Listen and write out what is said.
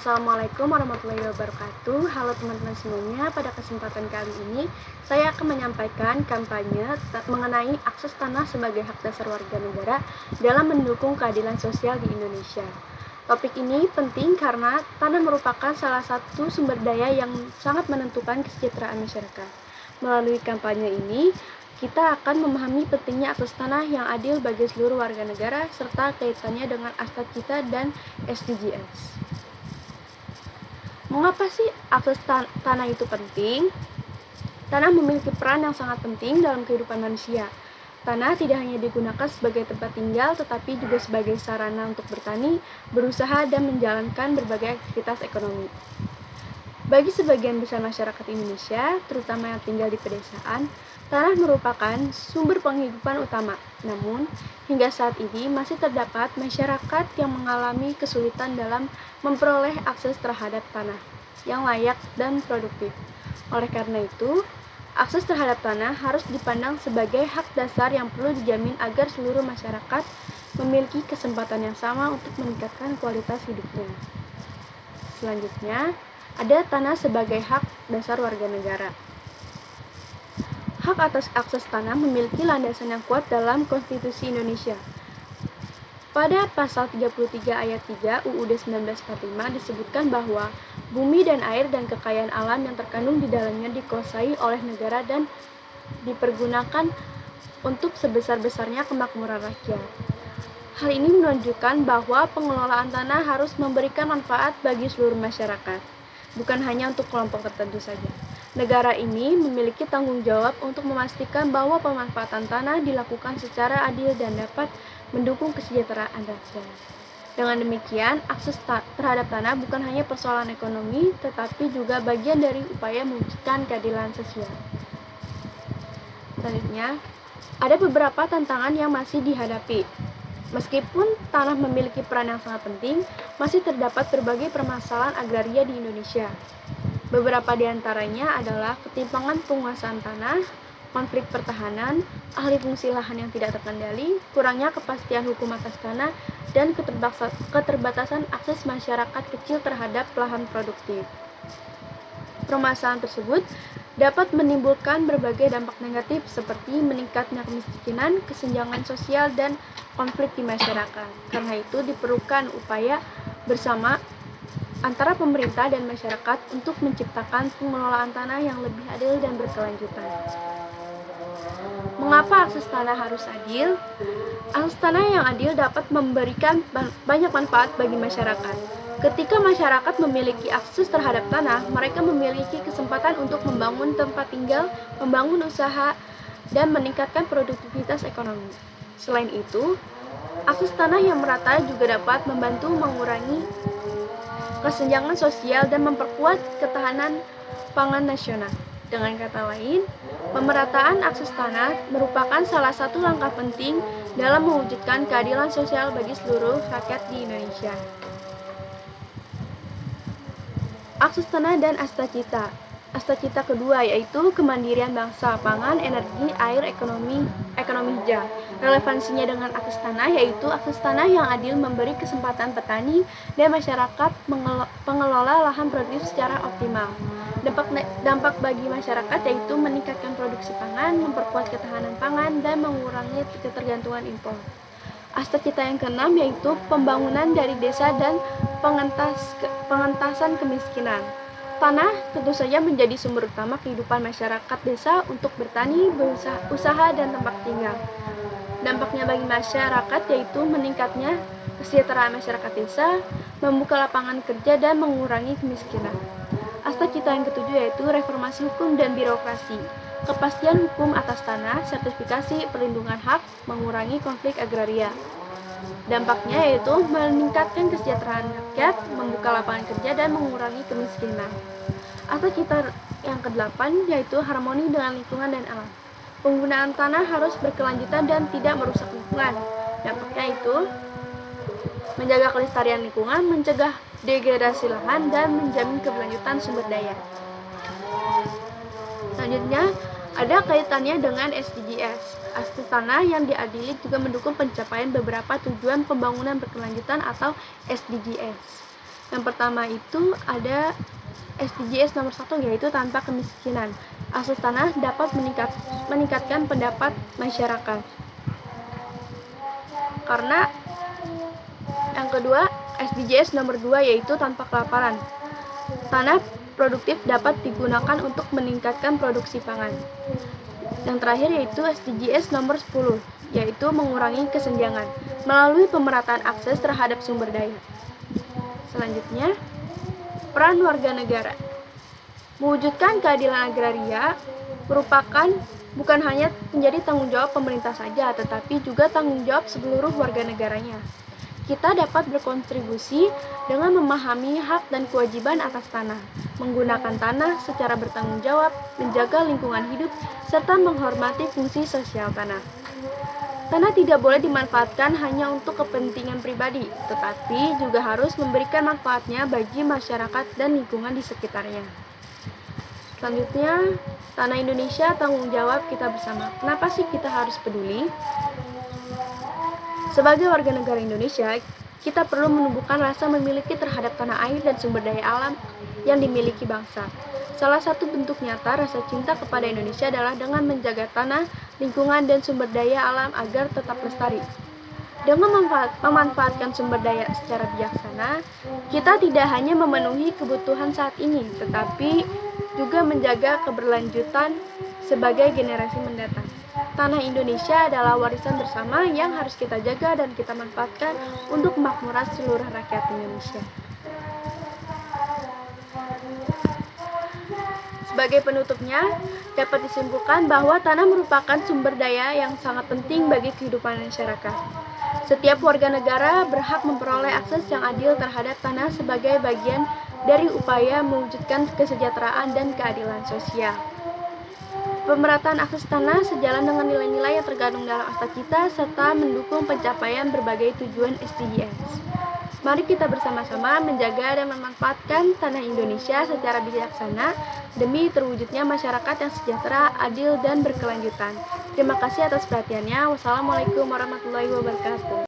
Assalamualaikum warahmatullahi wabarakatuh. Halo teman-teman semuanya, pada kesempatan kali ini saya akan menyampaikan kampanye mengenai akses tanah sebagai hak dasar warga negara dalam mendukung keadilan sosial di Indonesia. Topik ini penting karena tanah merupakan salah satu sumber daya yang sangat menentukan kesejahteraan masyarakat. Melalui kampanye ini, kita akan memahami pentingnya akses tanah yang adil bagi seluruh warga negara serta kaitannya dengan Asta Cita dan SDGs. Mengapa sih akses tanah itu penting? Tanah memiliki peran yang sangat penting dalam kehidupan manusia. Tanah tidak hanya digunakan sebagai tempat tinggal, tetapi juga sebagai sarana untuk bertani, berusaha, dan menjalankan berbagai aktivitas ekonomi. Bagi sebagian besar masyarakat Indonesia, terutama yang tinggal di pedesaan, tanah merupakan sumber penghidupan utama. Namun, hingga saat ini masih terdapat masyarakat yang mengalami kesulitan dalam memperoleh akses terhadap tanah yang layak dan produktif. Oleh karena itu, akses terhadap tanah harus dipandang sebagai hak dasar yang perlu dijamin agar seluruh masyarakat memiliki kesempatan yang sama untuk meningkatkan kualitas hidupnya. Selanjutnya, ada tanah sebagai hak dasar warga negara. Hak atas akses tanah memiliki landasan yang kuat dalam Konstitusi Indonesia. Pada pasal 33 ayat 3 UUD 1945 disebutkan bahwa bumi dan air dan kekayaan alam yang terkandung di dalamnya dikuasai oleh negara dan dipergunakan untuk sebesar-besarnya kemakmuran rakyat. Hal ini menunjukkan bahwa pengelolaan tanah harus memberikan manfaat bagi seluruh masyarakat, bukan hanya untuk kelompok tertentu saja. Negara ini memiliki tanggung jawab untuk memastikan bahwa pemanfaatan tanah dilakukan secara adil dan dapat mendukung kesejahteraan rakyat. Dengan demikian, akses terhadap tanah bukan hanya persoalan ekonomi, tetapi juga bagian dari upaya mewujudkan keadilan sosial. Selanjutnya, ada beberapa tantangan yang masih dihadapi. Meskipun tanah memiliki peran yang sangat penting, masih terdapat berbagai permasalahan agraria di Indonesia. Beberapa di antaranya adalah ketimpangan penguasaan tanah, konflik pertahanan, alih fungsi lahan yang tidak terkendali, kurangnya kepastian hukum atas tanah, dan keterbatasan akses masyarakat kecil terhadap lahan produktif. Permasalahan tersebut dapat menimbulkan berbagai dampak negatif seperti meningkatnya kemiskinan, kesenjangan sosial, dan konflik di masyarakat. Karena itu diperlukan upaya bersama antara pemerintah dan masyarakat untuk menciptakan pengelolaan tanah yang lebih adil dan berkelanjutan. Mengapa akses tanah harus adil? Akses tanah yang adil dapat memberikan banyak manfaat bagi masyarakat. Ketika masyarakat memiliki akses terhadap tanah, mereka memiliki kesempatan untuk membangun tempat tinggal, membangun usaha, dan meningkatkan produktivitas ekonomi. Selain itu, akses tanah yang merata juga dapat membantu mengurangi kesenjangan sosial dan memperkuat ketahanan pangan nasional. Dengan kata lain, pemerataan akses tanah merupakan salah satu langkah penting dalam mewujudkan keadilan sosial bagi seluruh rakyat di Indonesia. Akses tanah dan Asta Cita. Asta Cita kedua yaitu kemandirian bangsa, pangan, energi, air, ekonomi hijau. Relevansinya dengan akses tanah yaitu akses tanah yang adil memberi kesempatan petani dan masyarakat mengelola lahan produktif secara optimal. Dampak bagi masyarakat yaitu meningkatkan produksi pangan, memperkuat ketahanan pangan, dan mengurangi ketergantungan impor. Asta Cita yang keenam yaitu pembangunan dari desa dan pengentasan kemiskinan. Tanah tentu saja menjadi sumber utama kehidupan masyarakat desa untuk bertani, berusaha, dan tempat tinggal. Dampaknya bagi masyarakat yaitu meningkatnya kesejahteraan masyarakat desa, membuka lapangan kerja, dan mengurangi kemiskinan. Asta Cita yang ketujuh yaitu reformasi hukum dan birokrasi. Kepastian hukum atas tanah, sertifikasi, perlindungan hak, mengurangi konflik agraria. Dampaknya yaitu meningkatkan kesejahteraan rakyat, membuka lapangan kerja, dan mengurangi kemiskinan. Asta Cita yang ke-8 yaitu harmoni dengan lingkungan dan alam. Penggunaan tanah harus berkelanjutan dan tidak merusak lingkungan. Dampaknya itu menjaga kelestarian lingkungan, mencegah degradasi lahan, dan menjamin keberlanjutan sumber daya. Selanjutnya, ada kaitannya dengan SDGs. Akses tanah yang diadili juga mendukung pencapaian beberapa tujuan pembangunan berkelanjutan atau SDGs. Yang pertama itu ada SDGs nomor 1, yaitu tanpa kemiskinan. Akses tanah dapat meningkatkan pendapat masyarakat. Karena yang kedua, SDGs nomor 2, yaitu tanpa kelaparan. Tanah produktif dapat digunakan untuk meningkatkan produksi pangan. Yang terakhir yaitu SDGs nomor 10, yaitu mengurangi kesenjangan melalui pemerataan akses terhadap sumber daya. Selanjutnya, peran warga negara. Mewujudkan keadilan agraria merupakan bukan hanya menjadi tanggung jawab pemerintah saja, tetapi juga tanggung jawab seluruh warga negaranya. Kita dapat berkontribusi dengan memahami hak dan kewajiban atas tanah, menggunakan tanah secara bertanggung jawab, menjaga lingkungan hidup, serta menghormati fungsi sosial tanah. Tanah tidak boleh dimanfaatkan hanya untuk kepentingan pribadi, tetapi juga harus memberikan manfaatnya bagi masyarakat dan lingkungan di sekitarnya. Selanjutnya, tanah Indonesia tanggung jawab kita bersama. Kenapa sih kita harus peduli? Sebagai warga negara Indonesia, kita perlu menumbuhkan rasa memiliki terhadap tanah air dan sumber daya alam yang dimiliki bangsa. Salah satu bentuk nyata rasa cinta kepada Indonesia adalah dengan menjaga tanah, lingkungan, dan sumber daya alam agar tetap lestari. Dengan memanfaatkan sumber daya secara bijaksana, kita tidak hanya memenuhi kebutuhan saat ini, tetapi juga menjaga keberlanjutan sebagai generasi mendatang. Tanah Indonesia adalah warisan bersama yang harus kita jaga dan kita manfaatkan untuk kemakmuran seluruh rakyat Indonesia. Sebagai penutupnya, dapat disimpulkan bahwa tanah merupakan sumber daya yang sangat penting bagi kehidupan masyarakat. Setiap warga negara berhak memperoleh akses yang adil terhadap tanah sebagai bagian dari upaya mewujudkan kesejahteraan dan keadilan sosial. Pemerataan akses tanah sejalan dengan nilai-nilai yang terkandung dalam Akta Kita serta mendukung pencapaian berbagai tujuan SDGs. Mari kita bersama-sama menjaga dan memanfaatkan tanah Indonesia secara bijaksana demi terwujudnya masyarakat yang sejahtera, adil, dan berkelanjutan. Terima kasih atas perhatiannya. Wassalamualaikum warahmatullahi wabarakatuh.